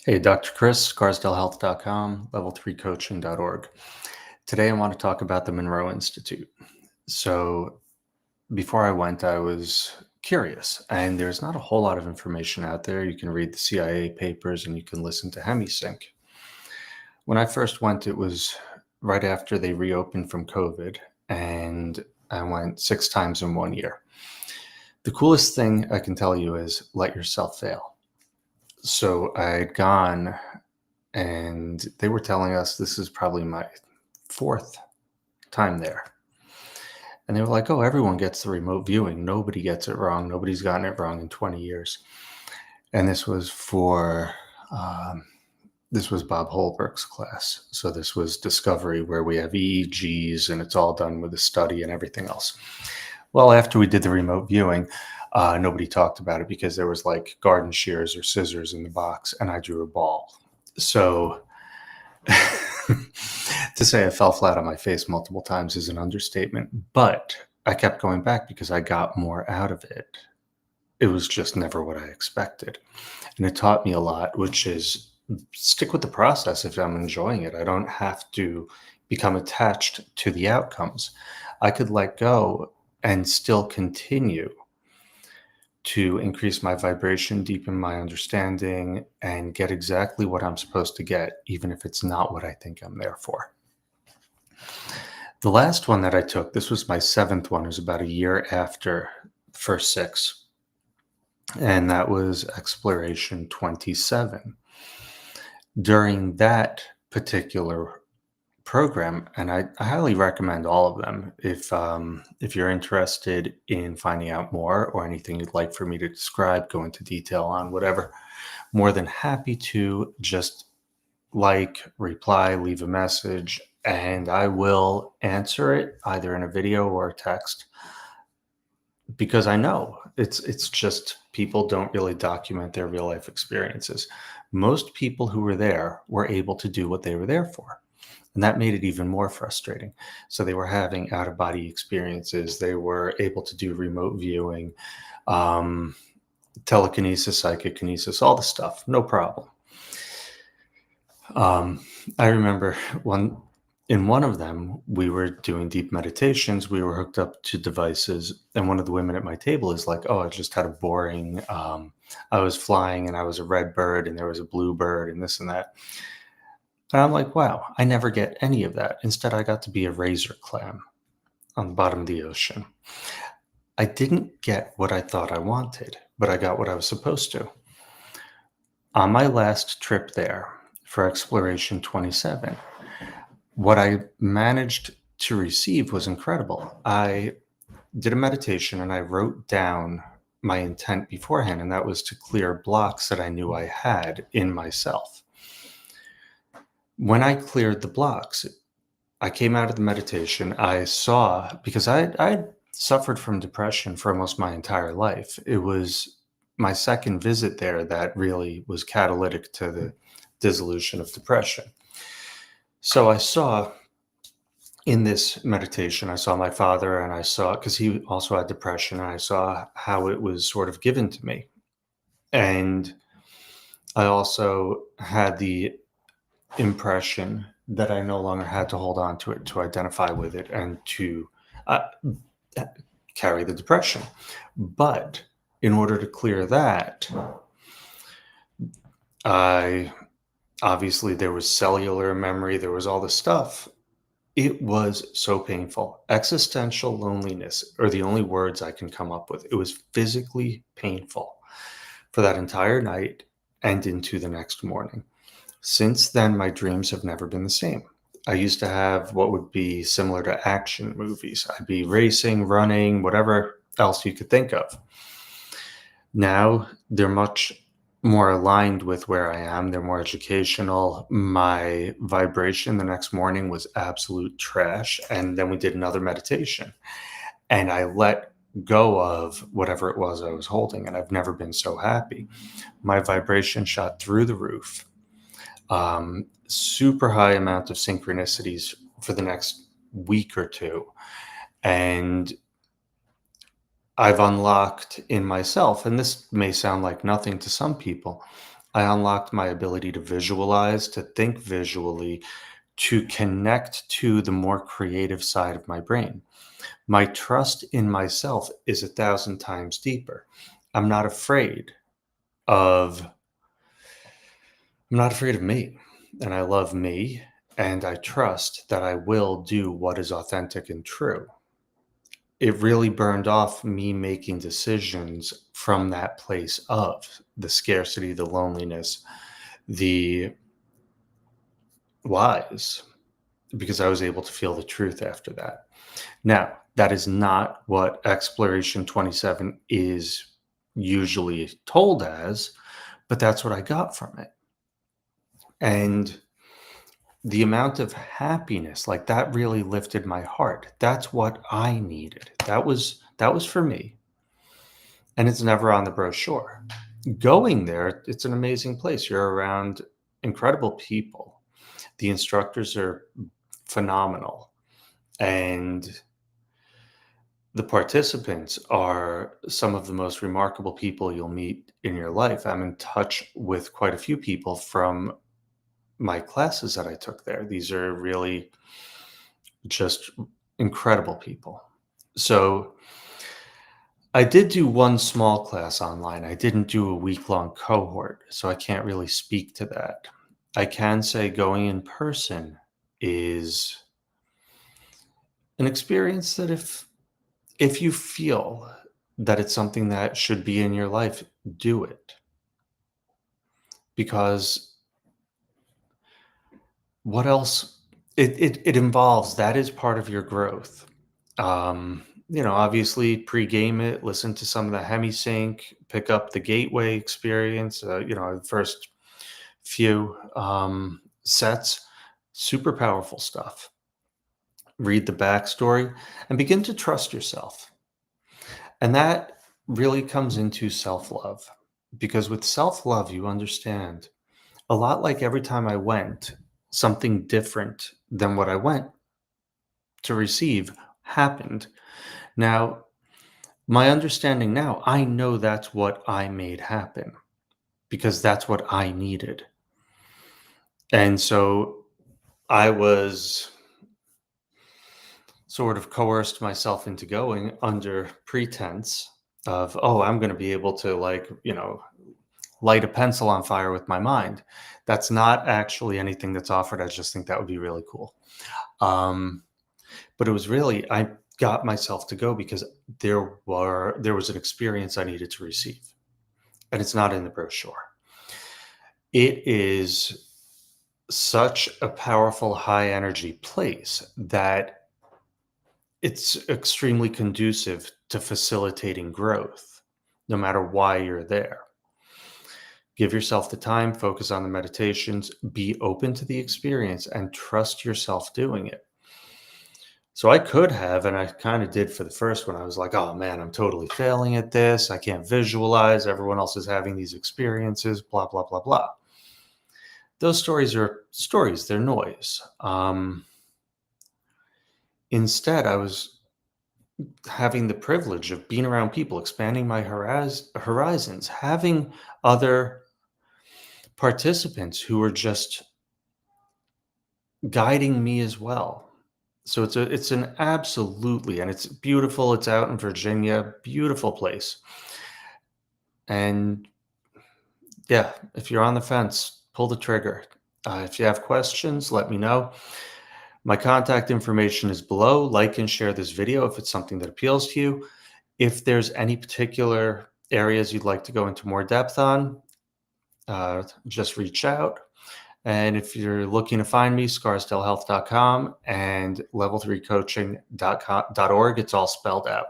Hey, Dr. Chris, carsdalehealth.com, level3coaching.org. Today I want to talk about the Monroe Institute. So before I went, I was curious, and there's not a whole lot of information out there. You can read the CIA papers and you can listen to HemiSync. When I first went, it was right after they reopened from COVID, and I went 6 times in 1 year. The coolest thing I can tell you is let yourself fail. So I'd gone and they were telling us this is probably my 4th time there. And they were like, oh, everyone gets the remote viewing. Nobody gets it wrong. Nobody's gotten it wrong in 20 years. And this was this was Bob Holbrook's class. So this was Discovery, where we have EEGs and it's all done with a study and everything else. Well, after we did the remote viewing, nobody talked about it because there was like garden shears or scissors in the box and I drew a ball. So to say I fell flat on my face multiple times is an understatement, but I kept going back because I got more out of it. It was just never what I expected. And it taught me a lot, which is stick with the process if I'm enjoying it. I don't have to become attached to the outcomes. I could let go and still continue to increase my vibration, deepen my understanding, and get exactly what I'm supposed to get, even if it's not what I think I'm there for. The last one that I took, this was my 7th one, it was about a year after the first 6, and that was Exploration 27. During that particular program, and I highly recommend all of them. If you're interested in finding out more or anything you'd like for me to describe, go into detail on whatever, more than happy to just reply, leave a message, and I will answer it either in a video or a text, because I know it's just people don't really document their real life experiences. Most people who were there were able to do what they were there for. And that made it even more frustrating. So they were having out of body experiences. They were able to do remote viewing, um, telekinesis, psychic kinesis, all the stuff, no problem. I remember in one of them, we were doing deep meditations. We were hooked up to devices. And one of the women at my table is like, oh, I just had a boring, I was flying and I was a red bird and there was a blue bird and this and that. And I'm like, wow, I never get any of that. Instead, I got to be a razor clam on the bottom of the ocean. I didn't get what I thought I wanted, but I got what I was supposed to. On my last trip there for Exploration 27, what I managed to receive was incredible. I did a meditation and I wrote down my intent beforehand, and that was to clear blocks that I knew I had in myself. When I cleared the blocks, I came out of the meditation. I saw, because I suffered from depression for almost my entire life. It was my second visit there that really was catalytic to the dissolution of depression. So I saw in this meditation, I saw my father, and I saw, because he also had depression, and I saw how it was sort of given to me. And I also had the impression that I no longer had to hold on to it, to identify with it, and to uh, carry the depression. But in order to clear that, obviously there was cellular memory, there was all this stuff. It was so painful. Existential loneliness are the only words I can come up with. It was physically painful for that entire night and into the next morning. Since then, my dreams have never been the same. I used to have what would be similar to action movies. I'd be racing, running, whatever else you could think of. Now they're much more aligned with where I am. They're more educational. My vibration the next morning was absolute trash. And then we did another meditation and I let go of whatever it was I was holding. And I've never been so happy. My vibration shot through the roof. Super high amount of synchronicities for the next week or two. And I've unlocked in myself, and this may sound like nothing to some people, I unlocked my ability to visualize, to think visually, to connect to the more creative side of my brain. My trust in myself is 1,000 times deeper. I'm not afraid of I'm not afraid of me, and I love me, and I trust that I will do what is authentic and true. It really burned off me making decisions from that place of the scarcity, the loneliness, the lies, because I was able to feel the truth after that. Now, that is not what Exploration 27 is usually told as, but that's what I got from it. And the amount of happiness, like that really lifted my heart. That's what I needed. That was for me. And it's never on the brochure. Going there, it's an amazing place. You're around incredible people. The instructors are phenomenal. And the participants are some of the most remarkable people you'll meet in your life. I'm in touch with quite a few people from my classes that I took there. These are really just incredible people. So I did do one small class online. I didn't do a week-long cohort, so I can't really speak to that. I can say going in person is an experience that if you feel that it's something that should be in your life, do it. Because what else it involves, that is part of your growth. Obviously pre-game it, listen to some of the hemi-sync, pick up the gateway experience, the first few sets, super powerful stuff. Read the backstory and begin to trust yourself. And that really comes into self-love, because with self-love, you understand a lot like every time I went, something different than what I went to receive happened. Now, my understanding now, I know that's what I made happen because that's what I needed. And so I was sort of coerced myself into going under pretense of, oh, I'm going to be able to, light a pencil on fire with my mind. That's not actually anything that's offered. I just think that would be really cool. Um, but it was really, I got myself to go because there was an experience I needed to receive, and it's not in the brochure. It is such a powerful, high energy place that it's extremely conducive to facilitating growth, no matter why you're there. Give yourself the time, focus on the meditations, be open to the experience, and trust yourself doing it. So I could have, and I kind of did for the first one. I was like, oh man, I'm totally failing at this. I can't visualize. Everyone else is having these experiences, blah, blah, blah, blah. Those stories are stories, they're noise. Instead, I was having the privilege of being around people, expanding my horizons, having other participants who were just guiding me as well. So it's an absolutely, and it's beautiful. It's out in Virginia, beautiful place. And yeah, if you're on the fence, pull the trigger. If you have questions, let me know. My contact information is below. Like and share this video if it's something that appeals to you. If there's any particular areas you'd like to go into more depth on, just reach out. And if you're looking to find me, scarsdalehealth.com and level3coaching.org. It's all spelled out.